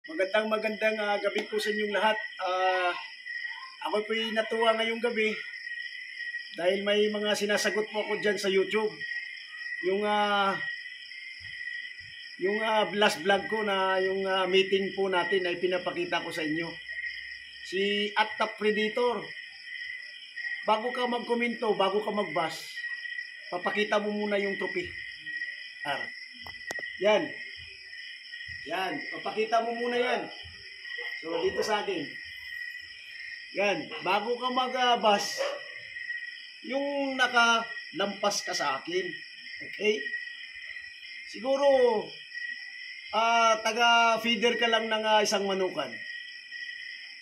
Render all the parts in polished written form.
Magandang gabi po sa inyong lahat. Ako po'y natuwa ngayong gabi dahil may mga sinasagot po ako dyan sa YouTube. Yung last vlog ko na yung meeting po natin ay pinapakita ko sa inyo. Si Top Predator, bago ka magkomento, bago ka magbas, papakita mo muna yung trophy. Yan. Yan, papakita mo muna yan. So, dito sa akin. Yan, bago ka magbas, yung nakalampas ka sa akin. Okay? Siguro, taga-feeder ka lang ng isang manukan.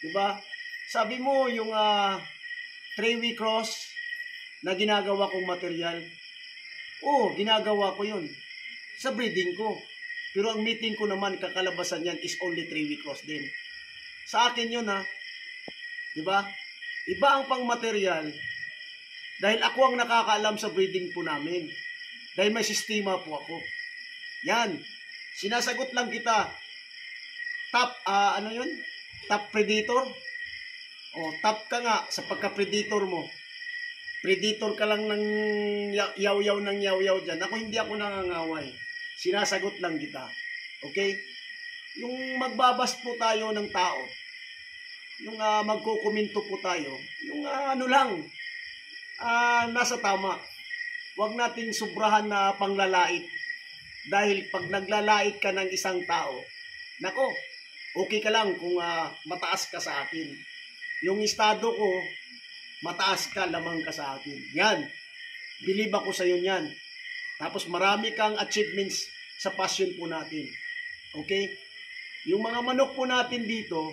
Diba? Sabi mo, yung 3-way cross na ginagawa kong material, ginagawa ko yun sa breeding ko. Pero ang meeting ko naman, kakalabasan yan is only 3-way cross din. Sa akin yun Diba? Iba ang pang material dahil ako ang nakakaalam sa breeding po namin. Dahil may sistema po ako. Yan. Sinasagot lang kita. Top Predator? Top ka nga sa pagka-predator mo. Predator ka lang ng yaw-yaw ng yaw-yaw dyan. Hindi ako nangangaway. Sinasagot lang kita. Okay? Yung magbabas po tayo ng tao, yung magkukomento po tayo, yung nasa tama. Huwag nating sobrahan na panglalait. Dahil pag naglalait ka ng isang tao, nako, okay ka lang kung mataas ka sa akin. Yung estado ko, mataas ka, lamang ka sa akin. Yan. Believe ako sa iyo yan. Tapos marami kang achievements sa passion po natin. Okay? Yung mga manok po natin dito,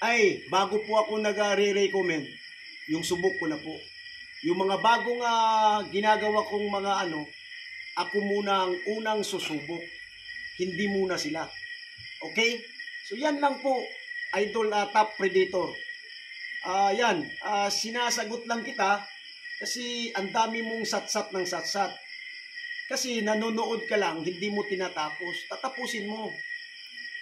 ay bago po ako nag-re-recommend, yung subok ko na po. Yung mga bagong ginagawa kong mga ako muna ang unang susubok. Hindi muna sila. Okay? So yan lang po, Idol Top Predator. Sinasagot lang kita kasi ang dami mong satsat ng satsat. Kasi nanonood ka lang, hindi mo tinatapos. Tatapusin mo.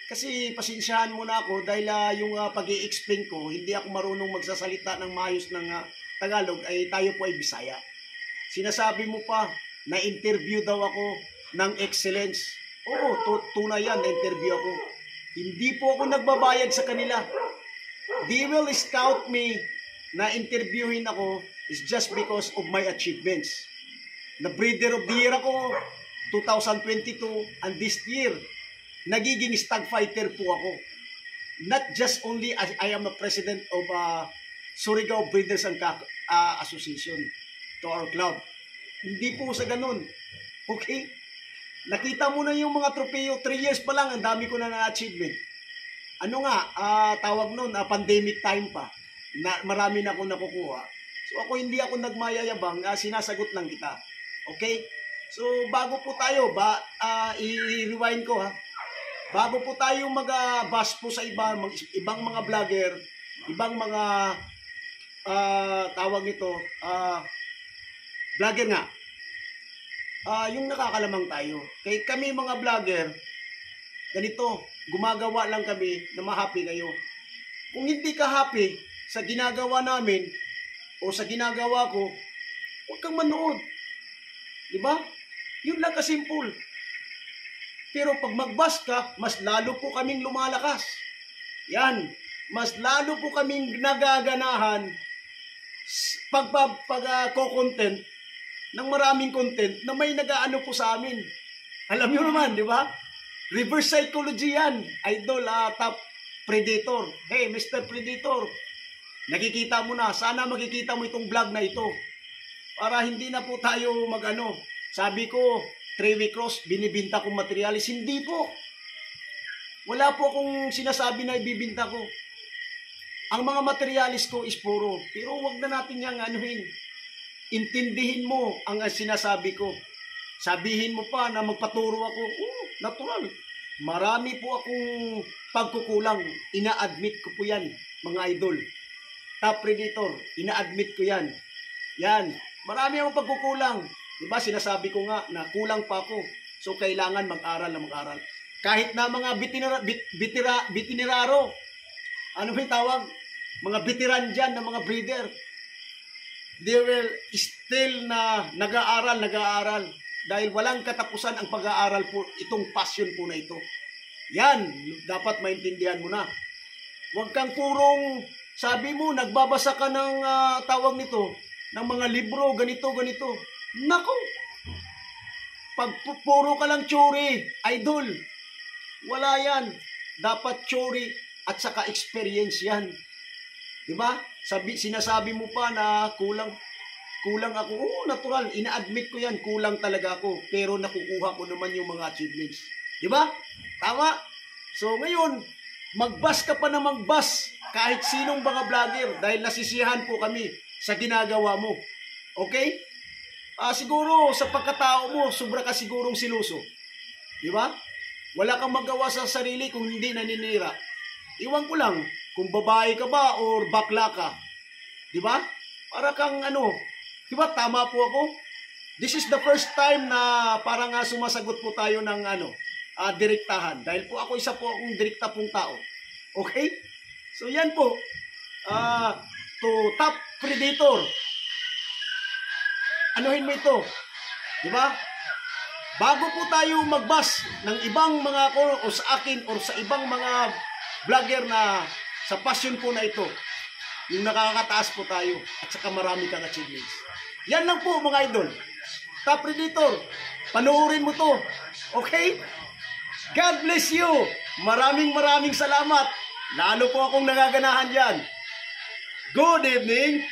Kasi pasensyahan mo na ako dahil yung pag-i-explain ko, hindi ako marunong magsasalita ng maayos ng Tagalog, ay tayo po ay Bisaya. Sinasabi mo pa, na-interview daw ako ng excellence. Oo, tunay yan, na-interview ako. Hindi po ako nagbabayad sa kanila. They will scout me na interviewin ako is just because of my achievements. Na breeder of the year ako 2022 and this year nagiging stag fighter po ako. Not just only I am a president of Surigao Breeders and Association to our club. Hindi po sa ganun. Okay? Nakita mo na yung mga tropeo, 3 years pa lang, ang dami ko na na-achievement. Tawag nun, pandemic time pa. Marami na ako nakukuha. So hindi ako nagmayayabang, sinasagot lang kita. Okay? So bago po tayo, i-rewind ko bago po tayo mag-bash po sa ibang mga vlogger, ibang mga tawag nito, vlogger nga. Yung nakakalamang tayo. Kaya kami mga vlogger, ganito, gumagawa lang kami na ma-happy kayo. Kung hindi ka happy sa ginagawa namin o sa ginagawa ko, huwag kang manood. Diba? Yun lang kasimple. Pero pag mag-bash ka, mas lalo po kaming lumalakas. Yan. Mas lalo po kaming nagaganahan pag-content ng maraming content na may nag-aano po sa amin. Alam nyo naman, di ba? Reverse psychology yan. Idol, Top Predator. Hey, Mr. Predator. Nakikita mo na. Sana makikita mo itong vlog na ito. Para hindi na po tayo Sabi ko, 3-way cross, binibinta kong materialis. Hindi po. Wala po akong sinasabi na ibibinta ko. Ang mga materialis ko is puro. Pero wag na natin yang intindihin mo ang sinasabi ko. Sabihin mo pa na magpaturo ako. Natural. Marami po akong pagkukulang. Ina-admit ko po yan, mga idol. Top Predator, ina-admit ko yan. Yan. Marami akong pagkukulang. Diba, sinasabi ko nga na kulang pa ako. So, kailangan mag-aral na mag-aral. Kahit na mga bitiniraro, ano ba yung tawag? Mga veteran dyan na mga breeder, they will still na nag-aaral. Dahil walang katapusan ang pag-aaral po, itong passion po na ito. Yan, dapat maintindihan mo na. Huwag kang purong, sabi mo, nagbabasa ka ng tawag nito, ng mga libro, ganito. Nako, pag puro ka lang theory, idol, wala yan. Dapat theory at saka experience yan. Diba? Sinasabi mo pa na kulang ako. Oo, natural. Ina-admit ko yan. Kulang talaga ako. Pero nakukuha ko naman yung mga achievements. Diba? Tama? So ngayon, magbas ka pa na magbas kahit sinong mga vlogger dahil nasisiyahan po kami sa ginagawa mo. Okay? Siguro sa pagkatao mo, sobra ka sigurong siluso. Diba? Wala kang magawa sa sarili kung hindi naninira. Iwan ko lang kung babae ka ba or bakla ka. Diba? Para kang diba tama po ako? This is the first time na parang sumasagot po tayo ng direktahan. Dahil po ako isa po akong direkta pong tao. Okay? So yan po. To top predator. Anuhin mo ito. Diba? Bago po tayo magbas ng ibang mga o sa akin or sa ibang mga vlogger na sa passion po na ito, yung nakakataas po tayo at saka marami kang achievements. Yan lang po mga idol. Top Predator, panoorin mo to. Okay? God bless you. Maraming salamat. Lalo po akong nagaganahan dyan. Good evening.